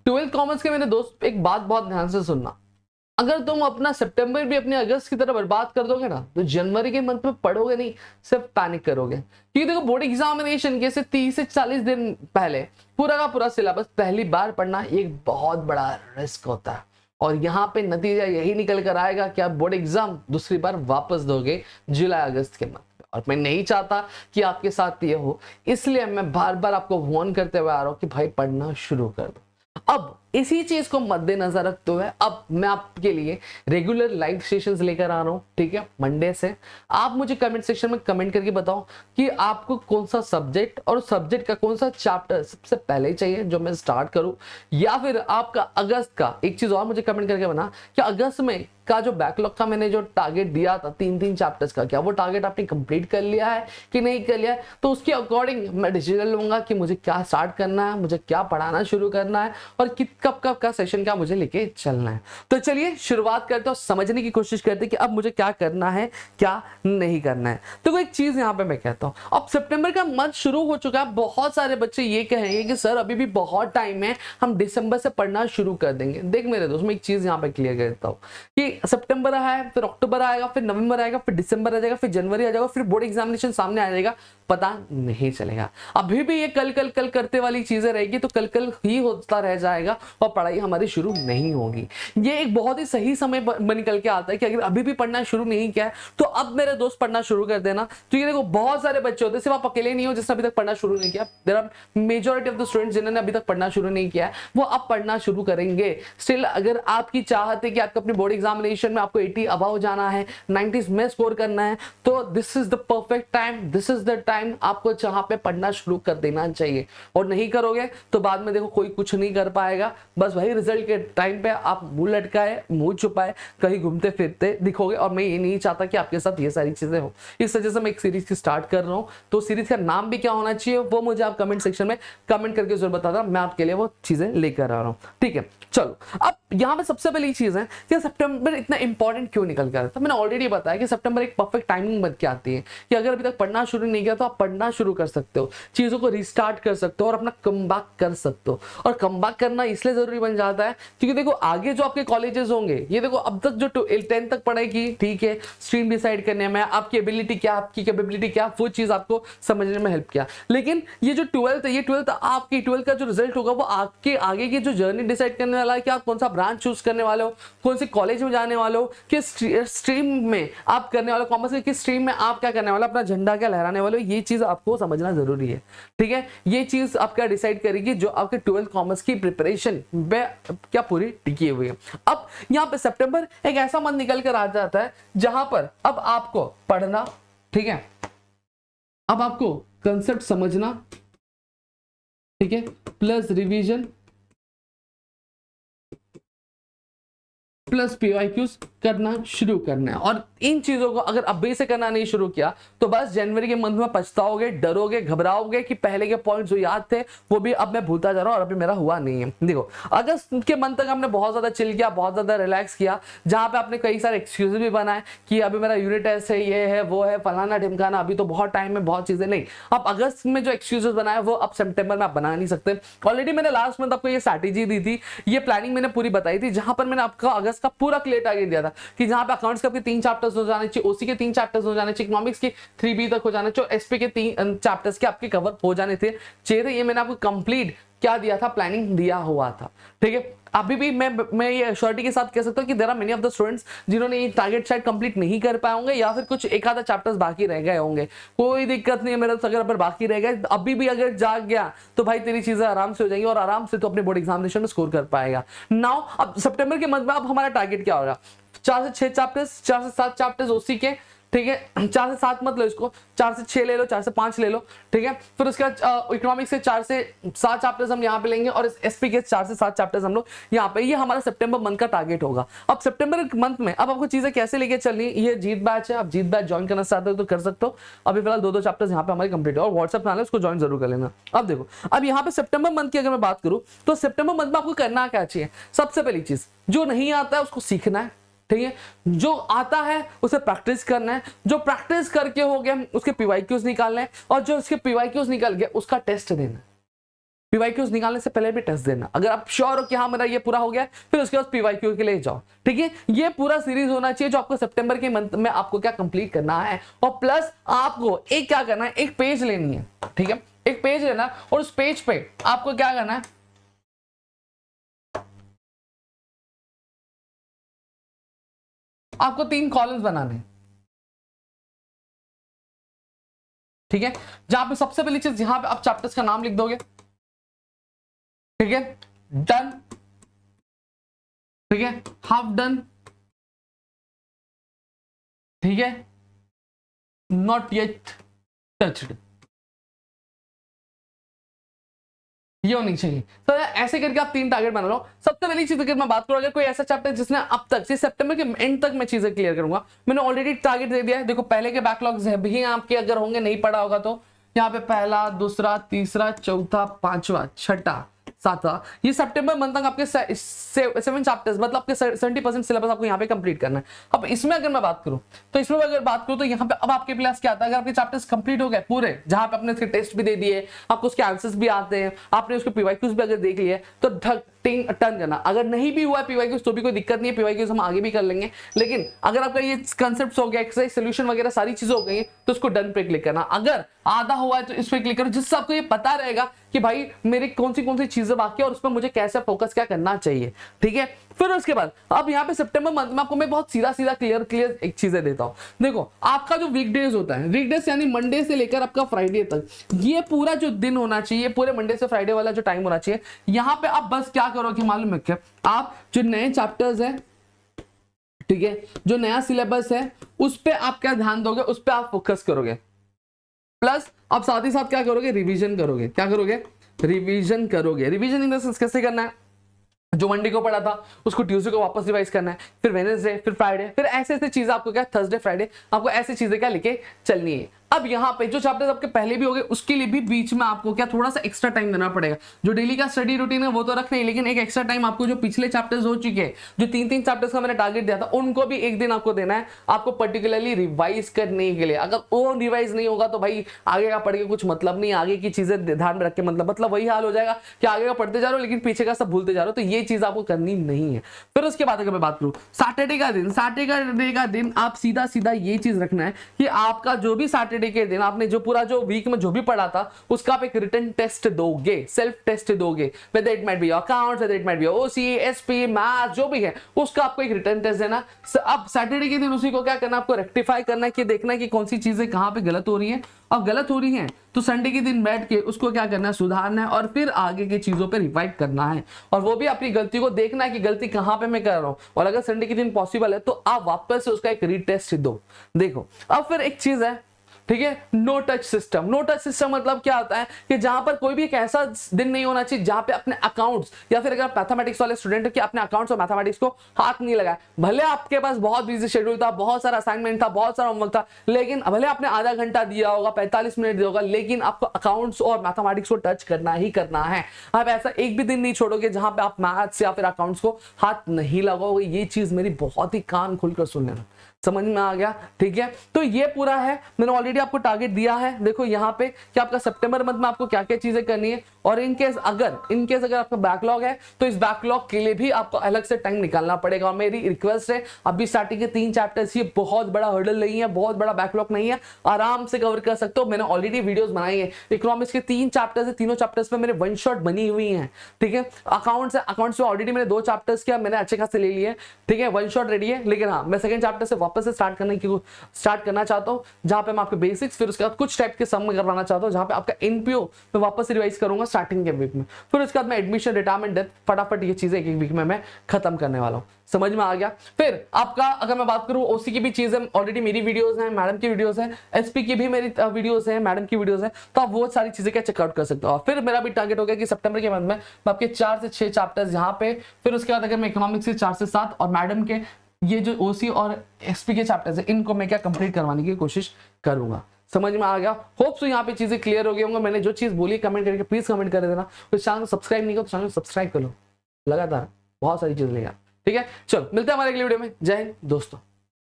Twelfth commerce के मेरे दोस्त एक बात बहुत ध्यान से सुनना, अगर तुम अपना सितंबर भी अपने अगस्त की तरह बर्बाद कर दोगे ना, तो जनवरी के मंथ में पढ़ोगे नहीं, सिर्फ पैनिक करोगे। क्योंकि देखो बोर्ड एग्जामिनेशन के से 30 से 40 दिन पहले पूरा का पूरा सिलेबस पहली बार पढ़ना एक बहुत बड़ा रिस्क होता है, और यहाँ पे नतीजा यही निकल कर आएगा कि आप बोर्ड एग्जाम दूसरी बार वापस दोगे जुलाई अगस्त के मंथ में, और मैं नहीं चाहता कि आपके साथ ये हो, इसलिए मैं बार बार आपको वार्न करते हुए आ रहा हूँ कि भाई पढ़ना शुरू कर दो। अब इसी चीज को मद्देनजर रखते हुए अब मैं आपके लिए रेगुलर लाइव सेशंस लेकर आ रहा हूं, ठीक है, मंडे से। आप मुझे कमेंट सेक्शन में कमेंट करके बताओ कि आपको कौन सा सब्जेक्ट और सब्जेक्ट का कौन सा चैप्टर सबसे पहले चाहिए जो मैं स्टार्ट करूं, या फिर आपका अगस्त का। एक चीज और मुझे कमेंट करके बना कि अगस्त में का जो बैकलॉग का मैंने जो टारगेट दिया था 3-3 चैप्टर्स का, क्या वो टारगेट आपने कंप्लीट कर लिया है कि नहीं कर लिया है। तो उसके अकॉर्डिंग मैं डिसीजन लूंगा कि मुझे क्या स्टार्ट करना है, मुझे क्या पढ़ाना शुरू करना है, और कब कब का सेशन क्या मुझे लेके चलना है। तो चलिए शुरुआत करते हैं और समझने की कोशिश करते हैं कि अब मुझे क्या करना है क्या नहीं करना है। तो एक चीज यहाँ पे मैं कहता हूँ, अब सितंबर का मंथ शुरू हो चुका है, बहुत सारे बच्चे ये कहेंगे कि सर अभी भी बहुत टाइम है, हम दिसंबर से पढ़ना शुरू कर देंगे। देख मेरे दोस्त, मैं एक चीज यहाँ पे क्लियर करता हूँ कि सितंबर है, फिर अक्टूबर आएगा, फिर नवंबर आएगा, फिर दिसंबर आ जाएगा, फिर जनवरी आ जाएगा, फिर बोर्ड एग्जामिनेशन सामने आ जाएगा, पता नहीं चलेगा। अभी भी ये कल कल कल करते वाली चीजें रहेगी, तो कल कल ही होता रह जाएगा और पढ़ाई हमारी शुरू नहीं होगी। ये एक बहुत ही सही समय निकल के आता है कि अगर अभी भी पढ़ना शुरू नहीं किया है तो अब मेरे दोस्त पढ़ना शुरू कर देना। तो ये देखो बहुत सारे बच्चे होते हैं, सिर्फ आप अकेले नहीं हो जिसने अभी तक पढ़ना शुरू नहीं किया। There are majority of the students जिन्होंने अभी तक पढ़ना शुरू नहीं किया है, वो अब पढ़ना शुरू करेंगे। स्टिल अगर आपकी चाहत है कि आपको अपने बोर्ड एग्जामिनेशन में आपको 80 अबव जाना है, 90s में स्कोर करना है, तो this is the perfect time, this is the time आपको जहां पे पढ़ना शुरू कर देना चाहिए। और नहीं करोगे तो बाद में देखो कोई कुछ नहीं कर पाएगा, बस वही रिजल्ट के टाइम पे आप मुंह लटकाए, मुंह छुपाए, कहीं घूमते फिरते दिखोगे। और मैं ये नहीं चाहता कि आपके साथ ये सारी चीजें हो। इस वजह से मैं एक सीरीज की स्टार्ट कर रहा हूं, तो सीरीज का नाम भी क्या होना चाहिए वो मुझे आप कमेंट सेक्शन में कमेंट करके जरूर बता देना, मैं आपके लिए वो चीजें लेकर आ रहा हूं, ठीक है। चलो अब यहां पे सबसे पहली चीज है कि सितंबर इतना इंपॉर्टेंट क्यों निकल कर आता है। मैंने ऑलरेडी बताया कि सितंबर एक परफेक्ट टाइमिंग बन के आती है कि अगर अभी तक पढ़ना शुरू नहीं किया तो आप पढ़ना शुरू कर सकते हो, चीजों को रिस्टार्ट कर सकते हो और अपना कमबैक कर सकते हो। और कमबैक करना इसलिए जरूरी बन जाता है क्योंकि देखो आगे जो आपके कॉलेजेस होंगे, ये देखो अब तक जो 10th तक पढ़ाई की, ठीक है, स्ट्रीम डिसाइड करने में आपकी एबिलिटी क्या, आपकी कैपेबिलिटी क्या, वो चीज आपको समझने में हेल्प किया। लेकिन ये जो 12th है, ये 12th आपकी 12th का जो रिजल्ट होगा वो आपके आगे की जो जर्नी डिसाइड करने वाला है कि आप कौन सा ब्रांच चूज करने वाले हो, कौन से कॉलेज में जाने वाले हो, किस स्ट्रीम में आप करने वाले हो, कॉमर्स की किस स्ट्रीम में आप क्या करने वाले हो, अपना झंडा क्या लहराने वाले हो, ये चीज आपको समझना जरूरी है, ठीक है। ये चीज आपका डिसाइड करेगी जो आपके 12th कॉमर्स की प्रिपरेशन पे क्या पूरी टिकी हुई है। अब यहाँ पे सितंबर एक ऐसा मंथ निकल कर आ जाता है जहां पर अब आपको पढ़ना, ठीक है, अब आपको कंसेप्ट समझना, ठीक है, प्लस रिवीजन प्लस पीवाईक्यूज करना शुरू करना है। और इन चीजों को अगर अभी से करना नहीं शुरू किया तो बस जनवरी के मंथ में पछताओगे, डरोगे, घबराओगे कि पहले के पॉइंट्स जो याद थे वो भी अब मैं भूलता जा रहा हूं और अभी मेरा हुआ नहीं है। देखो अगस्त के मंथ तक हमने बहुत ज्यादा चिल किया, बहुत ज्यादा रिलैक्स किया, जहां पे आपने कई सारे एक्सक्यूज भी बनाए कि अभी मेरा यूनिट टेस्ट है, ये है, वो है, फलाना ढिमकाना, अभी तो बहुत टाइम है, बहुत चीजें नहीं। अब अगस्त में जो एक्सक्यूजेस बनाए वो अब सितंबर में आप बना नहीं सकते। ऑलरेडी मैंने लास्ट मंथ आपको ये स्ट्रैटेजी दी थी, ये प्लानिंग मैंने पूरी बताई थी, जहां पर मैंने आपका अगस्त का पूरा क्लियर टारगेट दिया था कि जहां पे अकाउंट्स के आपके 3 चैप्टर्स हो जाने चाहिए, ओसी के 3 चैप्टर्स हो जाने चाहिए, इकोनॉमिक्स के 3B तक हो जाने चाहिए, एसपी के 3 चैप्टर्स के आपके कवर हो जाने थे चाहिए। ये मैंने आपको कंप्लीट क्या दिया था, प्लानिंग दिया हुआ था, ठीक है। अभी भी मैं ये श्योरिटी के साथ कह सकता हूं कि there are many of the students जिन्होंने ये टारगेट शायद कंप्लीट नहीं कर पाए होंगे या फिर कुछ एक आधा चैप्टर्स बाकी रह गए होंगे। कोई दिक्कत नहीं है मेरे, अगर बाकी रह गए अभी भी अगर जाग गया तो भाई तेरी चीजें आराम से हो जाएंगी और आराम से तो अपने बोर्ड एग्जामिनेशन में स्कोर कर पाएगा। नाउ अब सितंबर के मंथ में अब हमारा टारगेट क्या होगा, 4 से 6 चैप्टर्स, 4 से 7 चैप्टर्स ओसी के, ठीक है। 4 से 7 मत लो इसको, 4 से 6 ले लो, 4 से 5 ले लो, ठीक है। फिर उसके बाद इकोनॉमिक्स से 4 से 7 चैप्टर्स हम यहाँ पे लेंगे और एसपी के 4 से 7 चैप्टर्स हम लोग यहाँ पे, ये हमारा सितंबर मंथ का टारगेट होगा। अब सितंबर मंथ में अब आपको चीजें कैसे लेके चलनी, ये जीत बैच है, आप जीत बैच ज्वाइन करना चाहते हो तो कर सकते हो। अभी फिलहाल 2-2 चैप्टर्स यहाँ पे हमारे कंप्लीट है और व्हाट्सएप चैनल है उसको ज्वाइन जरूर कर लेना। अब देखो अब यहाँ पे सितंबर मंथ की अगर मैं बात करूँ तो सितंबर मंथ में आपको करना क्या चाहिए, सबसे पहली चीज जो नहीं आता है उसको सीखना है, ठीक है। जो आता है उसे प्रैक्टिस करना है, जो प्रैक्टिस करके हो गया उसके पीवाईक्यूज निकालने हैं और जो उसके पीवाईक्यूज निकल गए उसका टेस्ट देना है। पीवाईक्यूज निकालने से पहले भी टेस्ट देना। अगर आप श्योर हो कि हाँ मेरा ये पूरा हो गया, फिर उसके बाद पीवाईक्यू के लिए जाओ। ठीक है, ये पूरा सीरीज होना चाहिए जो आपको सितंबर के मंथ में आपको क्या कंप्लीट करना है। और प्लस आपको एक क्या करना है, एक पेज लेनी है। ठीक है, एक पेज लेना और उस पेज पे आपको क्या करना है, आपको 3 कॉलम्स बनाने हैं। ठीक है, जहां पे सबसे पहली चीज, यहां पे आप चैप्टर्स का नाम लिख दोगे। ठीक है, डन। ठीक है, हाफ डन। ठीक है, नॉट येट टच्ड, ये होनी चाहिए। तो ऐसे करके आप 3 टारगेट बना लो। सबसे पहली चीज अगर मैं बात करूं, अगर कोई ऐसा चैप्टर जिसने अब तक सितंबर के एंड तक मैं चीजें क्लियर करूंगा, मैंने ऑलरेडी टारगेट दे दिया है। देखो पहले के बैकलॉग्स है भी आपके, अगर होंगे नहीं पढ़ा होगा तो यहाँ पे पहला, दूसरा, तीसरा, चौथा, पांचवा, छठा, सातवां, ये सितंबर मंथ तक आपके 7 चैप्टर्स, मतलब आपके 70% सिलेबस आपको यहाँ पे कंप्लीट करना है। अब इसमें अगर मैं बात करूं, तो इसमें अगर बात करूं तो यहाँ पे अब आपके पास क्या आता है, अगर आपके चैप्टर्स कंप्लीट हो गए पूरे, जहां पे आपने उसके टेस्ट भी दे दिए, आपको उसके आंसर्स भी आते हैं, आपने उसके पीवाईक्यूज भी अगर देख लिए, तो टर्न करना। अगर नहीं भी हुआ पीवाईक्यूज तो भी कोई दिक्कत नहीं है, पीवाईक्यूज हम आगे भी कर लेंगे। लेकिन अगर आपका ये कंसेप्ट हो गया, एक्सरसाइज सोल्यूशन वगैरह सारी चीजें हो गई, तो उसको डन पे क्लिक करना। अगर आधा हुआ है तो इस पे क्लिक करो, जिससे आपको ये पता रहेगा कि भाई मेरी कौन सी चीजें बाकी है और उस पर मुझे कैसे फोकस क्या करना चाहिए। ठीक है, फिर उसके बाद अब यहाँ पे सितंबर मंथ में आपको मैं बहुत सीधा क्लियर एक चीजें देता हूँ। देखो आपका जो वीकडेज होता है, वीकडेज यानी मंडे से लेकर आपका फ्राइडे तक, ये पूरा जो दिन होना चाहिए, पूरे मंडे से फ्राइडे वाला जो टाइम होना चाहिए, यहाँ पे आप बस क्या करोगे मालूम है क्या, आप जो नए चैप्टर्स है, ठीक है, जो नया सिलेबस है, उस पे आप क्या ध्यान दोगे, उस पे आप फोकस करोगे। प्लस आप साथ ही साथ क्या करोगे, रिवीजन करोगे। क्या करोगे, रिवीजन करोगे। रिवीजन इन द सेंस कैसे करना है, जो मंडे को पढ़ा था उसको ट्यूसडे को वापस रिवाइज करना है, फिर वेडनेसडे, फिर फ्राइडे, फिर ऐसे चीजें आपको क्या, थर्सडे फ्राइडे आपको ऐसी चीजें क्या लेके चलनी है। अब यहाँ पे जो चैप्टर्स आपके पहले भी हो गए, उसके लिए भी बीच में आपको क्या थोड़ा सा एक्स्ट्रा टाइम देना पड़ेगा। जो डेली का स्टडी रूटीन है वो तो रखना ही, लेकिन एक एक्स्ट्रा टाइम आपको जो पिछले चैप्टर्स हो चुके हैं, जो 3 चैप्टर्स का मैंने टारगेट दिया था, उनको भी एक दिन आपको देना है, आपको पर्टिकुलरली रिवाइज करने के लिए। अगर वो रिवाइज नहीं होगा तो भाई आगे का पढ़ के कुछ मतलब नहीं, आगे की चीजें ध्यान में रख के मतलब वही हाल हो जाएगा कि आगे का पढ़ते जा रहे हो लेकिन पीछे का सब भूलते जा रहे हो। तो ये चीज आपको करनी नहीं है। फिर उसके बाद अगर मैं बात करूं सैटरडे का दिन आप सीधा ये चीज रखना है कि आपका जो भी सैटरडे के दिन आपने पूरा जो वीक में जो भी पढ़ा था उसका आप एक रिटन टेस्ट दोगे, सेल्फ टेस्ट दोगे, whether it might be accounts, whether it might be OCA, SP, math, जो भी है उसका आपको एक रिटन टेस्ट देना। अब सैटरडे के दिन उसी को क्या करना, आपको रेक्टिफाई करना है, कि देखना है कि कौन सी चीजें कहां पे गलत हो रही हैं, और गलत हो रही हैं तो संडे के दिन बैठ के उसको क्या करना है, सुधारना है, और फिर आगे की चीजों पे रिवाइव करना है। और वो भी अपनी गलती को देखना है कि गलती कहां पे मैं कर रहा हूं, और अगर संडे के दिन पॉसिबल है तो आप वापस से उसका एक रीटेस्ट दो। देखो अब फिर एक चीज है, ठीक है, no touch system. No touch system मतलब क्या होता है कि जहां पर कोई भी एक ऐसा दिन नहीं होना चाहिए जहां पे अपने अकाउंट्स, या फिर अगर आप मैथमेटिक्स वाले स्टूडेंट हो कि अपने अकाउंट्स और मैथमेटिक्स को हाथ नहीं लगाए। भले आपके पास बहुत बिजी शेड्यूल था, बहुत सारा असाइनमेंट था, बहुत सारा होमवर्क था, लेकिन भले आपने आधा घंटा दिया होगा, 45 मिनट दिया होगा, लेकिन आपको अकाउंट्स और मैथमेटिक्स को टच करना ही करना है। आप ऐसा एक भी दिन नहीं छोड़ोगे जहां पे आप मैथ्स या फिर अकाउंट्स को हाथ नहीं लगाओगे। ये चीज मेरी बहुत ही कान खुलकर सुन लेना, समझ में आ गया? ठीक है, तो ये पूरा है, मैंने ऑलरेडी आपको टारगेट दिया है। देखो यहाँ पे कि आपका सितंबर मंथ में आपको क्या क्या चीजें करनी है, और इनकेस अगर आपका बैकलॉग है तो इस बैकलॉग के लिए भी आपको अलग से टाइम निकालना पड़ेगा। और मेरी रिक्वेस्ट है, अभी स्टार्टिंग के 3 चैप्टर्स, ये बहुत बड़ा हर्डल नहीं है, बहुत बड़ा बैकलॉग नहीं है, आराम से कवर कर सकते हो। मैंने ऑलरेडी वीडियोस बनाई है, इकोनॉमिक्स के 3 चैप्टर्स है, तीनों चैप्टर्स में मेरे 1 शॉट बनी हुई है। ठीक है, अकाउंट्स में ऑलरेडी मैंने 2 चैप्टर्स किया, मैंने अच्छे खासे ले लिए। ठीक है, 1 शॉट रेडी है, लेकिन हाँ मैं सेकंड चैप्टर से वापस से स्टार्ट करना चाहता हूं, जहां पे मैं आपके बेसिक्स, फिर उसके बाद कुछ टाइप के सम में करवाना चाहता हूं, जहां पे आपका एनपीओ मैं वापस रिवाइज करूंगा स्टार्टिंग के वीक में। फिर उसके बाद मैं एडमिशन, रिटायरमेंट, डेथ, फटाफट ये चीजें एक वीक में मैं खत्म करने वाला हूं। समझ में आ गया? फिर आपका अगर मैं बात करूं ओसी की भी चीजें ऑलरेडी मेरी वीडियोस हैं, मैडम की वीडियोस हैं, एसपी की भी मेरी वीडियोस हैं, मैडम की वीडियोस हैं, तो आप वो सारी चीजें क्या चेकआउट कर सकते हो। फिर मेरा भी टारगेट हो गया कि सितंबर के मंथ में मैं आपके 4 से 6 चैप्टर्स यहाँ पे, फिर उसके बाद अगर मैं इकोनॉमिक्स के 4 से 7 और मैडम के ये जो ओसी और एसपी के चैप्टर्स है, इनको मैं क्या कंप्लीट करवाने की कोशिश करूंगा। समझ में आ गया? होप सो यहाँ पे चीजें क्लियर हो गई होंगी। मैंने जो चीज बोली कमेंट करके प्लीज कमेंट कर देना। तो चैनल को सब्सक्राइब नहीं करो तो चैनल को सब्सक्राइब कर लो, लगातार बहुत सारी चीज लेगा। ठीक है, चलो मिलते हैं हमारे अगले वीडियो में। जय हिंद दोस्तों।